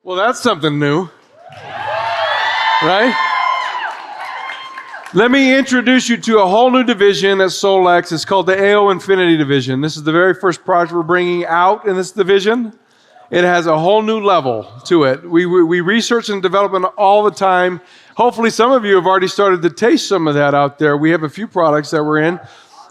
Well, that's something new, right? Let me introduce you to a whole new division at Solex. It's called the AO Infinity Division. This is the very first project we're bringing out in this division. It has a whole new level to it. We research and develop it all the time. Hopefully some of you have already started to taste some of that out there. We have a few products that we're in,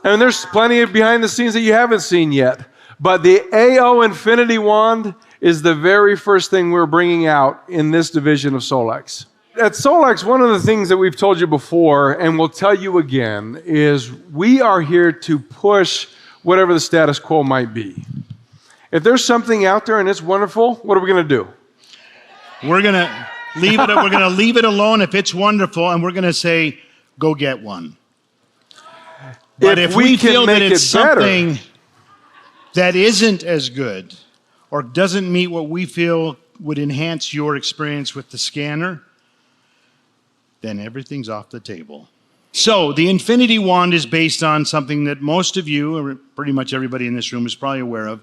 and there's plenty of behind the scenes that you haven't seen yet. But the AO Infinity Wand is the very first thing we're bringing out in this division of Solex. At Solex, one of the things that we've told you before, and we'll tell you again, is we are here to push whatever the status quo might be. If there's something out there and it's wonderful, what are we going to do? We're going to leave it. We're going to leave it alone if it's wonderful, and we're going to say, "Go get one." But if we feel that it's something that isn't as good, or doesn't meet what we feel would enhance your experience with the scanner, then everything's off the table. So the Infinity Wand is based on something that most of you, or pretty much everybody in this room, is probably aware of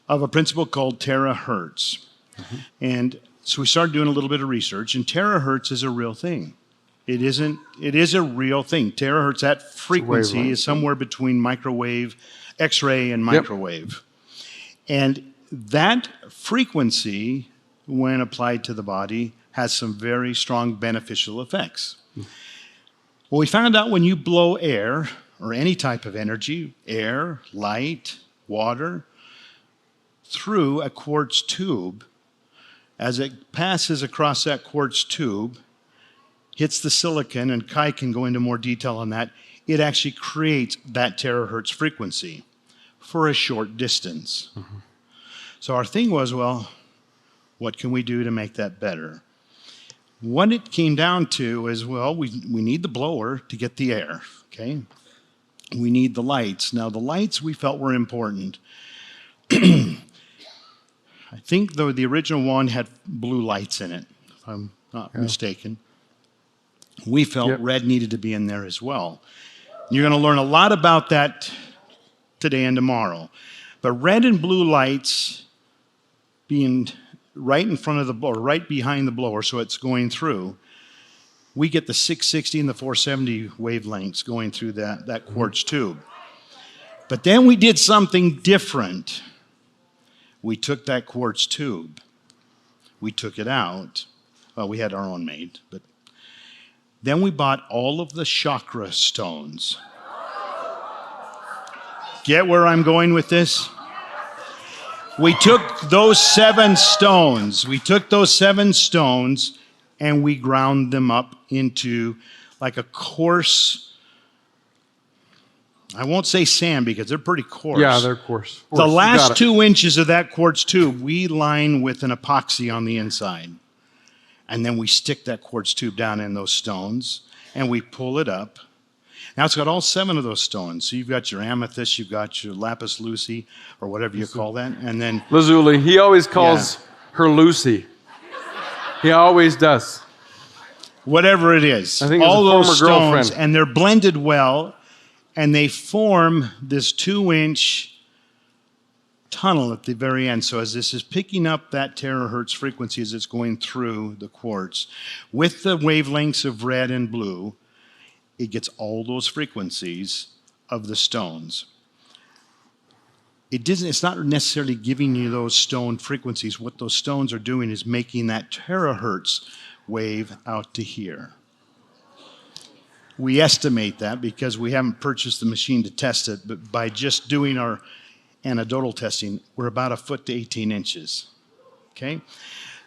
a principle called TeraHertz. Mm-hmm. And so we started doing a little bit of research, and TeraHertz is a real thing. It is a real thing. TeraHertz, that frequency is somewhere between microwave, X-ray, and microwave. Yep. And that frequency, when applied to the body, has some very strong beneficial effects. Well, we found out when you blow air, or any type of energy, air, light, water, through a quartz tube, as it passes across that quartz tube, hits the silicon, and Kai can go into more detail on that, it actually creates that terahertz frequency for a short distance. Mm-hmm. So our thing was, well, what can we do to make that better? What it came down to is, well, we need the blower to get the air, okay? We need the lights. Now, the lights we felt were important. I think, though, the original one had blue lights in it, if I'm not mistaken. We felt red needed to be in there as well. You're going to learn a lot about that today and tomorrow. But red and blue lights being right in front of the blower, right behind the blower, so it's going through, we get the 660 and the 470 wavelengths going through that quartz tube. But then we did something different. We took that quartz tube. We took it out. Well, we had our own made, but then we bought all of the chakra stones. Get where I'm going with this? We took those 7 stones. And we ground them up into like a coarse, I won't say sand because they're pretty coarse. Yeah, they're coarse. The last 2 inches of that quartz tube, we line with an epoxy on the inside. And then we stick that quartz tube down in those stones, and we pull it up. Now it's got all 7 of those stones. So you've got your amethyst, you've got your lapis lazuli, or whatever you call that, and then lazuli. He always calls her Lucy. He always does. Whatever it is, I think all it's a those former stones, girlfriend. and they're blended well, and they form this 2-inch tunnel at the very end. So as this is picking up that terahertz frequency as it's going through the quartz, with the wavelengths of red and blue, it gets all those frequencies of the stones. It's not necessarily giving you those stone frequencies. What those stones are doing is making that terahertz wave out to here. We estimate that because we haven't purchased the machine to test it, but by just doing our anecdotal testing, we're about 1 foot to 18 inches. Okay?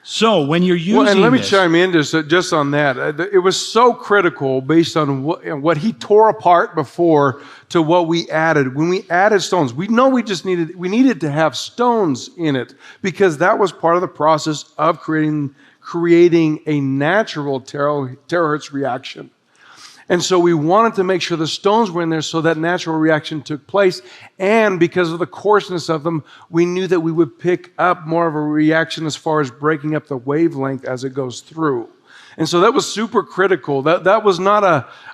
So when you're using and let me chime in just on that. It was so critical based on what he tore apart before to what we added. When we added stones, we know we needed to have stones in it because that was part of the process of creating a natural terahertz reaction. And so we wanted to make sure the stones were in there so that natural reaction took place. And because of the coarseness of them, we knew that we would pick up more of a reaction as far as breaking up the wavelength as it goes through. And so that was super critical. That was not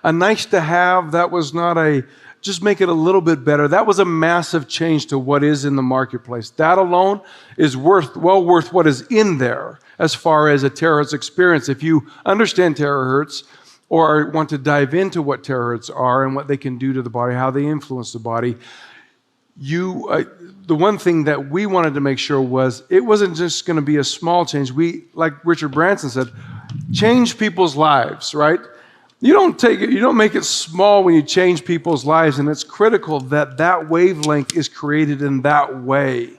a nice to have. That was not a just make it a little bit better. That was a massive change to what is in the marketplace. That alone is well worth what is in there. as far as a TeraHertz experience. If you understand TeraHertz or want to dive into what TeraHertz are and what they can do to the body, how they influence the body, the one thing that we wanted to make sure was it wasn't just going to be a small change. We, like Richard Branson said, change people's lives, right? You don't make it small when you change people's lives, and it's critical that that wavelength is created in that way,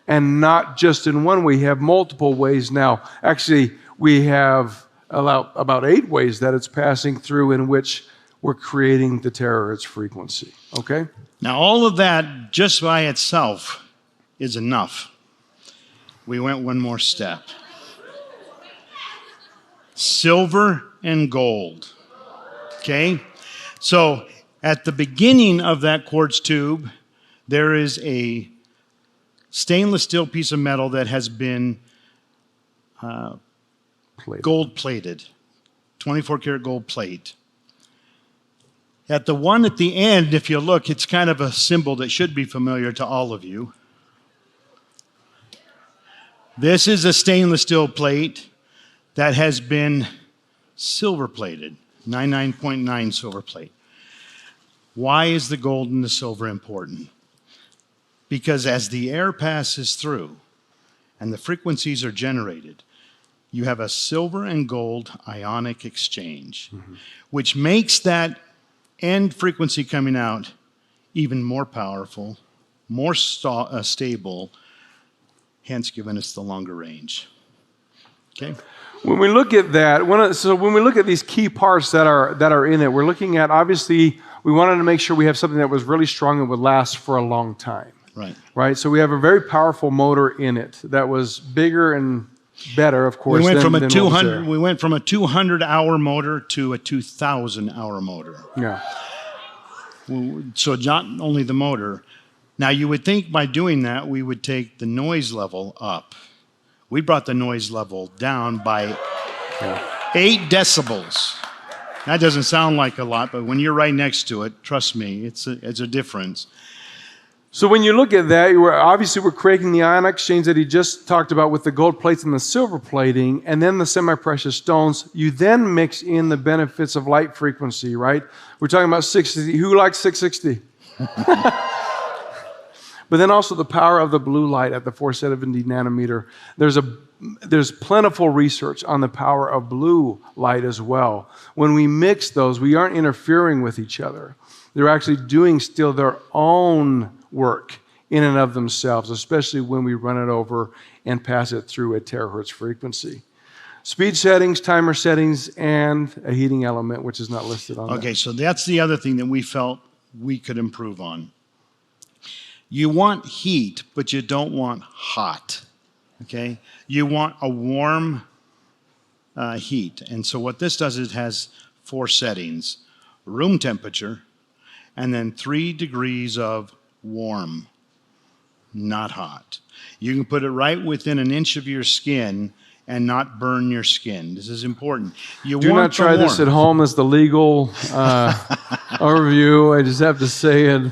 and not just in one way. You have multiple ways now. Actually, we have about 8 ways that it's passing through in which we're creating the TeraHertz frequency. Okay? Now, all of that just by itself is enough. We went one more step. Silver and gold. Okay? So, at the beginning of that quartz tube, there is a stainless steel piece of metal that has been gold plated, 24 karat gold plate. At the one at the end, if you look, it's kind of a symbol that should be familiar to all of you. This is a stainless steel plate that has been silver plated, 99.9 silver plate. Why is the gold and the silver important? Because as the air passes through and the frequencies are generated, you have a silver and gold ionic exchange, which makes that end frequency coming out even more powerful, more stable, hence giving us the longer range. Okay? When we look at that, when we look at these key parts that are in it, we're looking at, obviously, we wanted to make sure we have something that was really strong and would last for a long time. Right? So we have a very powerful motor in it that was bigger and better, of course. We went from a 200-hour motor to a 2,000-hour motor. Yeah. So not only the motor. Now you would think by doing that we would take the noise level up. We brought the noise level down by 8 decibels. That doesn't sound like a lot, but when you're right next to it, trust me, it's a difference. So when you look at that, we're creating the ion exchange that he just talked about with the gold plates and the silver plating, and then the semi-precious stones. You then mix in the benefits of light frequency, right? We're talking about 660. Who likes 660? But then also the power of the blue light at the 470 nanometer. There's plentiful research on the power of blue light as well. When we mix those, we aren't interfering with each other. They're actually doing still their own work in and of themselves, especially when we run it over and pass it through a terahertz frequency. Speed settings, timer settings, and a heating element, which is not listed on Okay, so that's the other thing that we felt we could improve on. You want heat, but you don't want hot, okay? You want a warm heat. And so what this does is it has 4 settings: room temperature, and then 3 degrees of warm, not hot. You can put it right within an inch of your skin and not burn your skin. This is important. Do not try this at home as the legal overview. I just have to say it.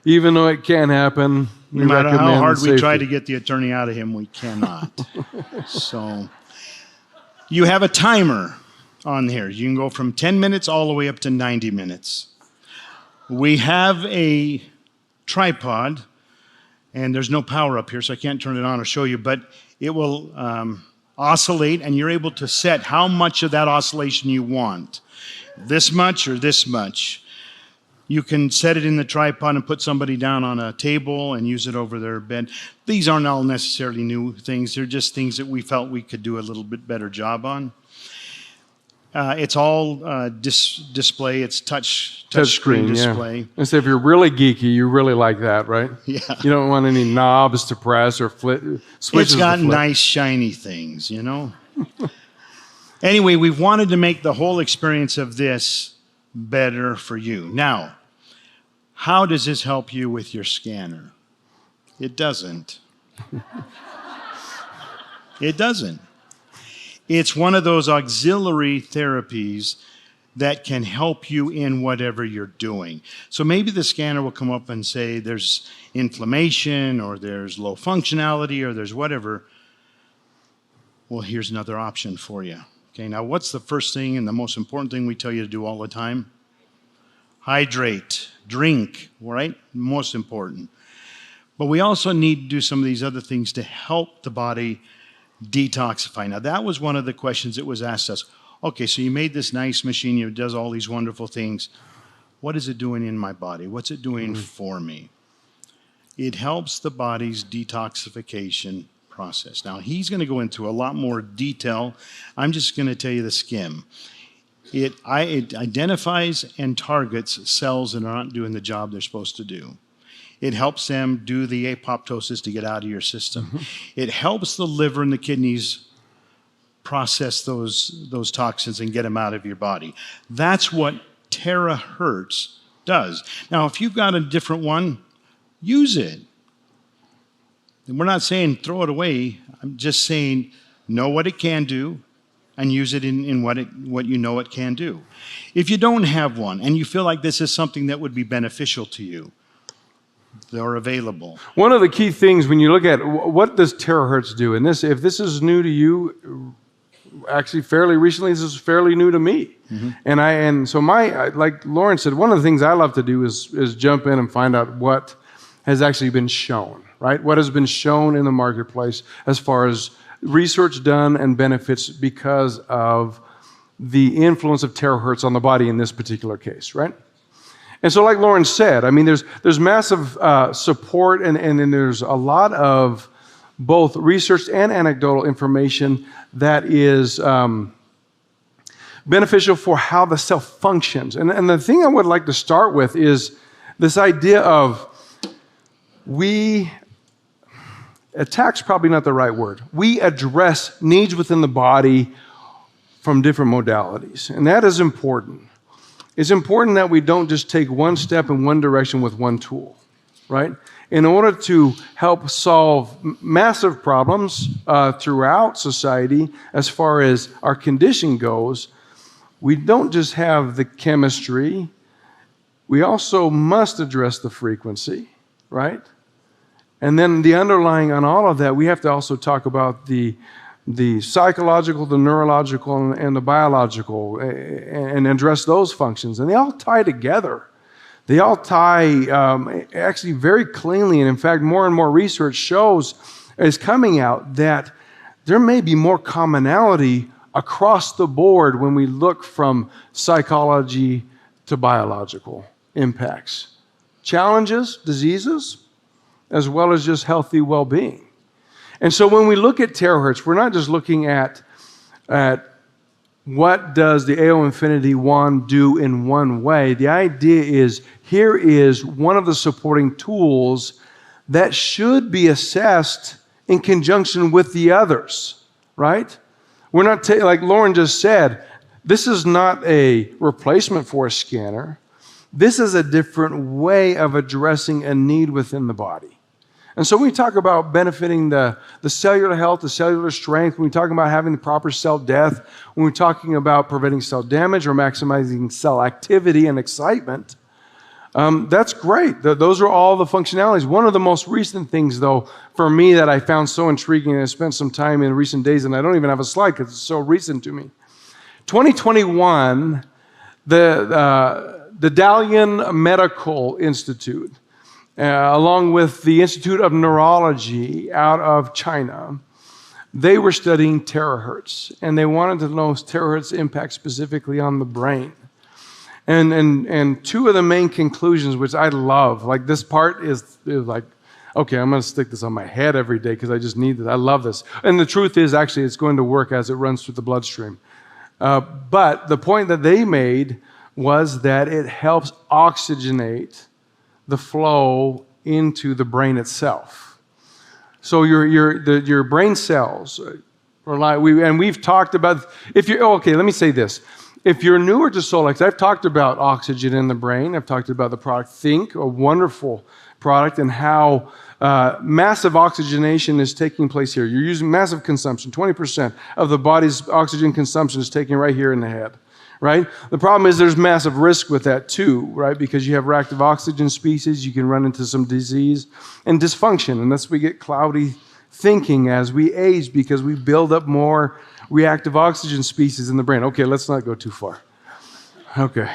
Even though it can happen, no matter how hard we try to get the attorney out of him, we cannot. So you have a timer on here. You can go from 10 minutes all the way up to 90 minutes. We have a tripod, and there's no power up here, so I can't turn it on or show you, but it will oscillate, and you're able to set how much of that oscillation you want. This much or this much. You can set it in the tripod and put somebody down on a table and use it over their bed. These aren't all necessarily new things. They're just things that we felt we could do a little bit better job on. It's all display. It's touch screen display. Yeah. And so if you're really geeky, you really like that, right? Yeah. You don't want any knobs to press or switches. It's got nice shiny things, you know. Anyway, we've wanted to make the whole experience of this better for you. Now, how does this help you with your scanner? It doesn't. It doesn't. It's one of those auxiliary therapies that can help you in whatever you're doing. So maybe the scanner will come up and say there's inflammation or there's low functionality or there's whatever. Well, here's another option for you. Okay, now what's the first thing and the most important thing we tell you to do all the time? Hydrate, drink, right? Most important. But we also need to do some of these other things to help the body detoxify. Now, that was one of the questions that was asked us. Okay, so you made this nice machine, it does all these wonderful things. What is it doing in my body? What's it doing for me? It helps the body's detoxification process. Now, he's going to go into a lot more detail. I'm just going to tell you the skim. It identifies and targets cells that are not doing the job they're supposed to do. It helps them do the apoptosis to get out of your system. It helps the liver and the kidneys process those toxins and get them out of your body. That's what TeraHertz does. Now, if you've got a different one, use it. And we're not saying throw it away. I'm just saying know what it can do and use it in what you know it can do. If you don't have one and you feel like this is something that would be beneficial to you, they're available. One of the key things when you look at what does TeraHertz do, and if this is new to you, actually fairly recently, this is fairly new to me. And so like Lauren said, one of the things I love to do is jump in and find out what has actually been shown, right? What has been shown in the marketplace as far as research done and benefits because of the influence of TeraHertz on the body in this particular case, right? And so like Lauren said, I mean, there's massive support and then there's a lot of both research and anecdotal information that is beneficial for how the cell functions. And the thing I would like to start with is this idea of attack's probably not the right word. We address needs within the body from different modalities, and that is important. It's important that we don't just take one step in one direction with one tool, right? In order to help solve massive problems throughout society as far as our condition goes, we don't just have the chemistry, we also must address the frequency, right? And then the underlying on all of that, we have to also talk about the psychological, the neurological, and the biological, and address those functions. And they all tie together. They all tie actually very cleanly. And in fact, more and more research is coming out that there may be more commonality across the board when we look from psychology to biological impacts. Challenges, diseases, as well as just healthy well-being. And so when we look at TeraHertz, we're not just looking at what does the AO Infinity wand do in one way. The idea is here is one of the supporting tools that should be assessed in conjunction with the others, right? We're not, like Lauren just said, this is not a replacement for a scanner. This is a different way of addressing a need within the body. And so when we talk about benefiting the cellular health, the cellular strength, when we talk about having the proper cell death, when we're talking about preventing cell damage or maximizing cell activity and excitement, that's great. Those are all the functionalities. One of the most recent things, though, for me that I found so intriguing, and I spent some time in recent days, and I don't even have a slide because it's so recent to me. 2021, the Dalian Medical Institute, along with the Institute of Neurology out of China, they were studying TeraHertz, and they wanted to know TeraHertz impact specifically on the brain. And two of the main conclusions, which I love, like this part is like, okay, I'm going to stick this on my head every day because I just need this. I love this. And the truth is, actually, it's going to work as it runs through the bloodstream. But the point that they made was that it helps oxygenate the flow into the brain itself. So your brain cells rely. We've talked about okay. Let me say this: if you're newer to Solex, I've talked about oxygen in the brain. I've talked about the product Think, a wonderful product, and how massive oxygenation is taking place here. You're using massive consumption. 20% of the body's oxygen consumption is taken right here in the head. Right? The problem is there's massive risk with that too, right? Because you have reactive oxygen species, you can run into some disease and dysfunction, and thus we get cloudy thinking as we age because we build up more reactive oxygen species in the brain. Okay, let's not go too far. Okay.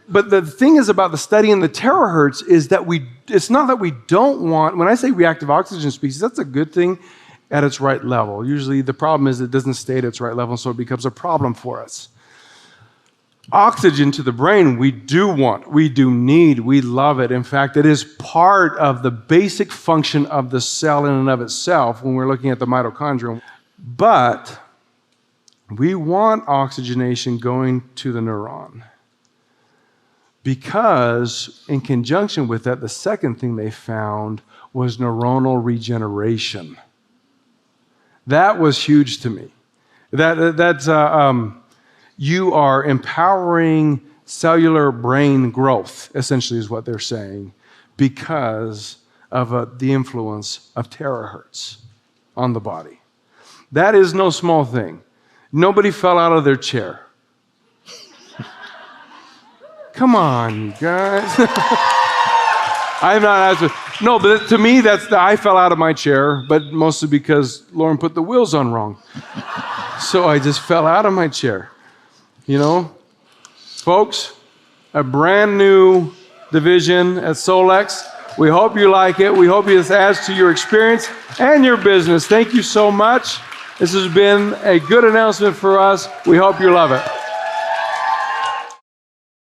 But the thing is about the study in the terahertz is that it's not that we don't want, when I say reactive oxygen species, that's a good thing at its right level. Usually the problem is it doesn't stay at its right level, so it becomes a problem for us. Oxygen to the brain, we do want, we do need, we love it. In fact, it is part of the basic function of the cell in and of itself when we're looking at the mitochondria. But we want oxygenation going to the neuron. Because in conjunction with that, the second thing they found was neuronal regeneration. That was huge to me. You are empowering cellular brain growth, essentially is what they're saying, because of the influence of terahertz on the body. That is no small thing. Nobody fell out of their chair. Come on, you guys. I'm not asking. No, but to me, I fell out of my chair, but mostly because Lauren put the wheels on wrong. So I just fell out of my chair. You know, folks, a brand new division at Solex. We hope you like it. We hope this adds to your experience and your business. Thank you so much. This has been a good announcement for us. We hope you love it.